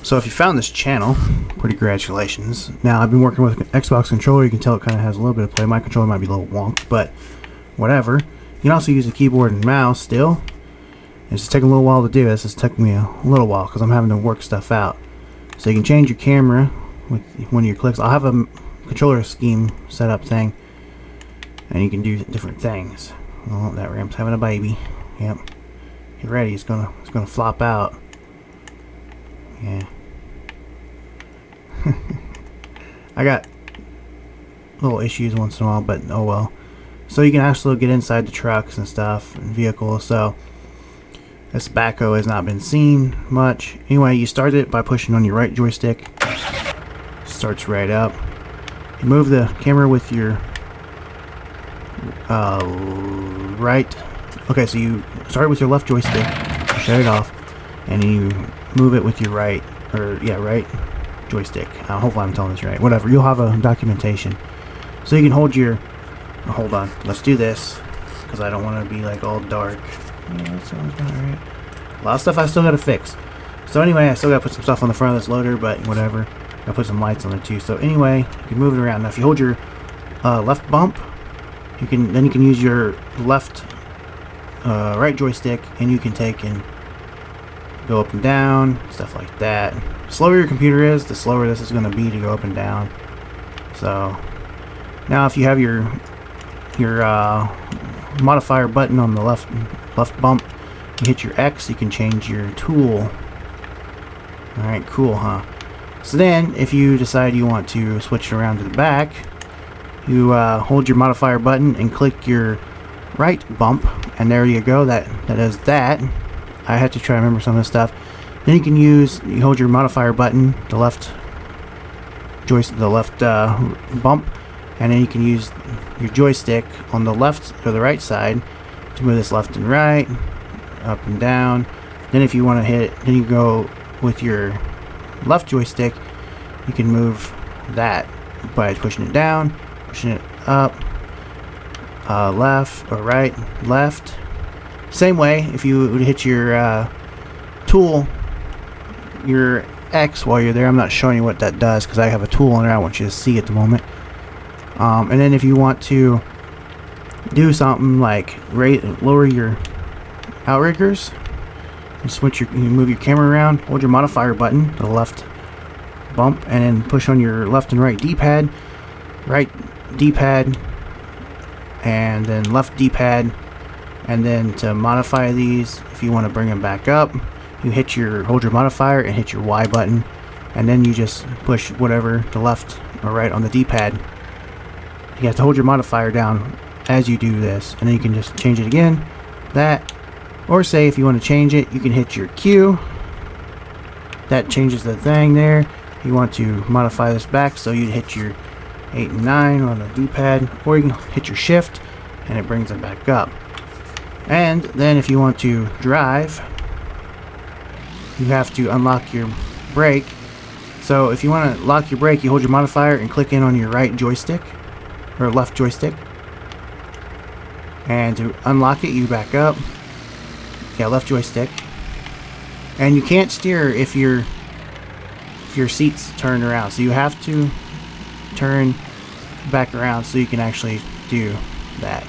So if you found this channel, pretty congratulations. Now, I've been working with an Xbox controller. You can tell it kind of has a little bit of play. My controller might be a little wonk, but whatever. You can also use a keyboard and mouse still. It's just taking a little while to do. This is taking me a little while because I'm having to work stuff out. So you can change your camera with one of your clicks. I'll have a controller scheme setup thing, and you can do different things. Oh, that ramp's having a baby. Yep. Get ready. It's gonna flop out. Yeah. I got little issues once in a while, but oh well. So you can actually get inside the trucks and stuff and vehicles. So this backhoe has not been seen much. Anyway, you start it by pushing on your right joystick. Starts right up. You move the camera with your right. Okay, so you start with your left joystick, shut it off, and you move it with your right, right joystick. Hopefully I'm telling this right. Whatever, you'll have a documentation. So you can hold your, hold on, let's do this, because I don't want to be like all dark. Yeah, that sounds about right. A lot of stuff I still got to fix. So anyway, I still got to put some stuff on the front of this loader, but whatever. I'll put some lights on there too. So anyway, you can move it around. Now if you hold your left bump, you can use your left right joystick, and you can take and go up and down, stuff like that. The slower your computer is, the slower this is going to be to go up and down. So now if you have your modifier button on the left bump, you hit your X, you can change your tool. Alright, cool, huh? So then if you decide you want to switch it around to the back, you hold your modifier button and click your right bump, and there you go. That does that. I had to try to remember some of this stuff. Then you hold your modifier button, the left bump, and then you can use your joystick on the left or the right side to move this left and right, up and down. Then if you want to hit, then you go with your left joystick, you can move that by pushing it down, pushing it up, left or right, left. Same way, if you would hit your tool, your X while you're there. I'm not showing you what that does because I have a tool on there I want you to see at the moment. And then if you want to do something like lower your outriggers, you move your camera around, hold your modifier button, the left bump, and then push on your left and right D-pad, and then left D-pad. And then to modify these, if you want to bring them back up, you hold your modifier and hit your Y button, and then you just push whatever to left or right on the D-pad. You have to hold your modifier down as you do this, and then you can just change it again, that, or say if you want to change it, you can hit your Q. That changes the thing there. You want to modify this back, so you'd hit your 8 and 9 on the D-pad, or you can hit your shift, and it brings them back up. And then if you want to drive, you have to unlock your brake. So if you want to lock your brake, you hold your modifier and click in on your right joystick, or left joystick. And to unlock it, you back up. Yeah, left joystick. And you can't steer if your seat's turned around. So you have to turn back around so you can actually do that.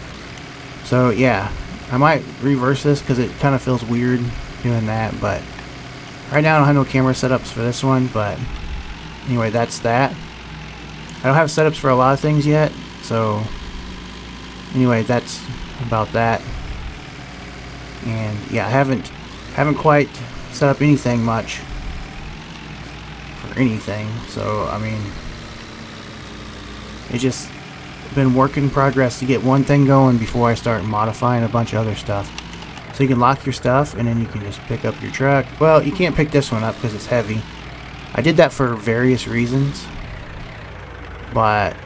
So yeah. I might reverse this because it kind of feels weird doing that, but right now I don't have no camera setups for this one, but anyway, that's that. I don't have setups for a lot of things yet, so anyway, that's about that. And yeah, I haven't quite set up anything much for anything, so I mean, it's just been work in progress to get one thing going before I start modifying a bunch of other stuff. So you can lock your stuff, and then you can just pick up your truck. Well, you can't pick this one up because it's heavy. I did that for various reasons, but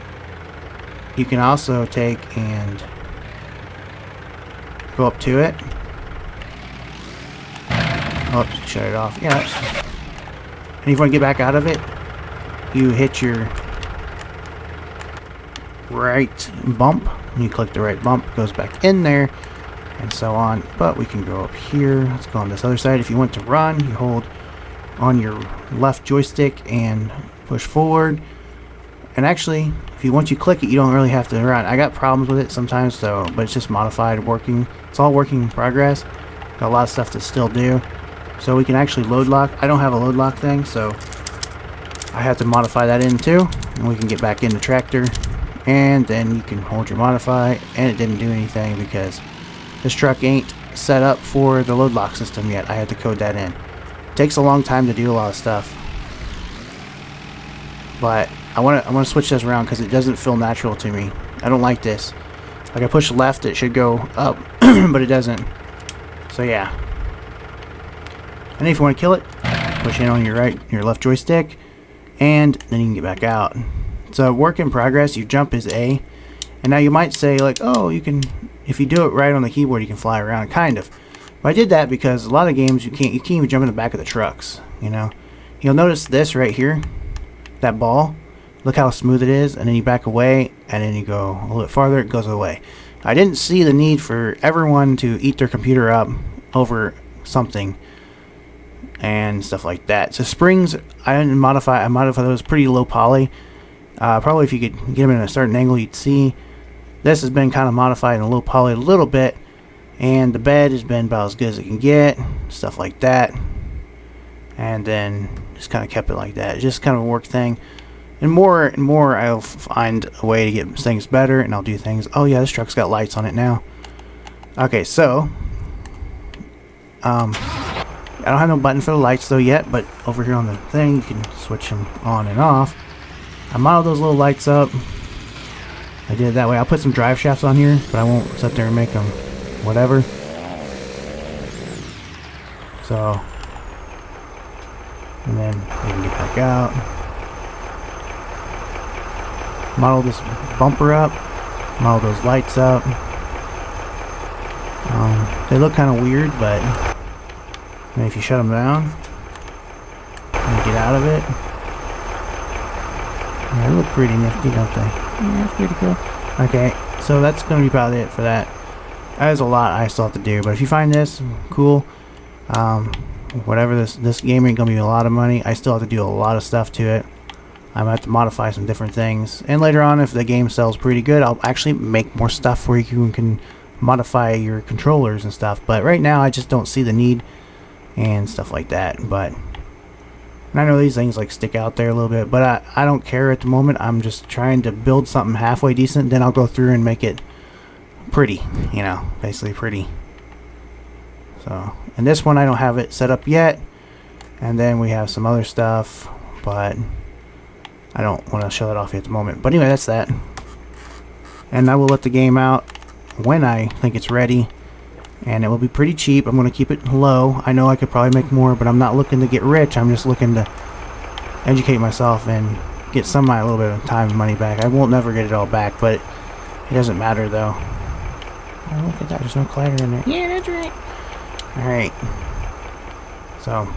you can also take and go up to it. Oh, shut it off. Yeah. And if you want to get back out of it, you hit your right bump, and you click the right bump, it goes back in there, and so on. But we can go up here. Let's go on this other side. If you want to run, you hold on your left joystick and push forward. And actually, if you once you click it, you don't really have to run. I got problems with it sometimes, so but it's just modified working. It's all working in progress. Got a lot of stuff to still do. So we can actually load lock. I don't have a load lock thing, so I have to modify that in too. And we can get back into tractor, and then you can hold your modify. And it didn't do anything because this truck ain't set up for the load lock system yet. I had to code that in. It takes a long time to do a lot of stuff, but I want to switch this around because it doesn't feel natural to me. I don't like this. Like I push left, it should go up, but it doesn't. So yeah. And if you want to kill it, push in on your left joystick, and then you can get back out. So work in progress. Your jump is A, and now you might say like, oh, you can, if you do it right on the keyboard, you can fly around. Kind of. But I did that because a lot of games you can't even jump in the back of the trucks. You know, you'll notice this right here, that ball. Look how smooth it is, and then you back away, and then you go a little bit farther, it goes away. I didn't see the need for everyone to eat their computer up over something and stuff like that. So springs, I modified those pretty low poly. Probably if you could get them in a certain angle, you'd see. This has been kind of modified in low poly a little bit, and the bed has been about as good as it can get, stuff like that. And then just kind of kept it like that. It's just kind of a work thing. And more I'll find a way to get things better, and I'll do things. Oh yeah, this truck's got lights on it now. Okay, so I don't have no button for the lights though yet, but over here on the thing you can switch them on and off. I modeled those little lights up. I did it that way. I'll put some drive shafts on here, but I won't sit there and make them whatever. So, and then we can get back out. Model this bumper up, model those lights up. They look kind of weird, but if you shut them down and get out of it, yeah, they look pretty nifty, don't they? Yeah, that's pretty cool. Okay, so that's going to be about it for that. That is a lot I still have to do, but if you find this cool, whatever, this game ain't going to be a lot of money. I still have to do a lot of stuff to it. I might have to modify some different things, and later on, if the game sells pretty good, I'll actually make more stuff where you can modify your controllers and stuff. But right now, I just don't see the need and stuff like that. But and I know these things like stick out there a little bit, but I don't care at the moment. I'm just trying to build something halfway decent. Then I'll go through and make it pretty, you know, basically pretty. So, and this one I don't have it set up yet, and then we have some other stuff, but I don't want to show that off at the moment. But anyway, that's that. And I will let the game out when I think it's ready. And it will be pretty cheap. I'm going to keep it low. I know I could probably make more, but I'm not looking to get rich. I'm just looking to educate myself and get some of my little bit of time and money back. I won't never get it all back, but it doesn't matter though. Oh, look at that. There's no clatter in there. Yeah, that's right. Alright. So,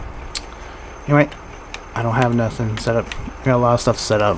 anyway. I don't have nothing set up. I got a lot of stuff set up.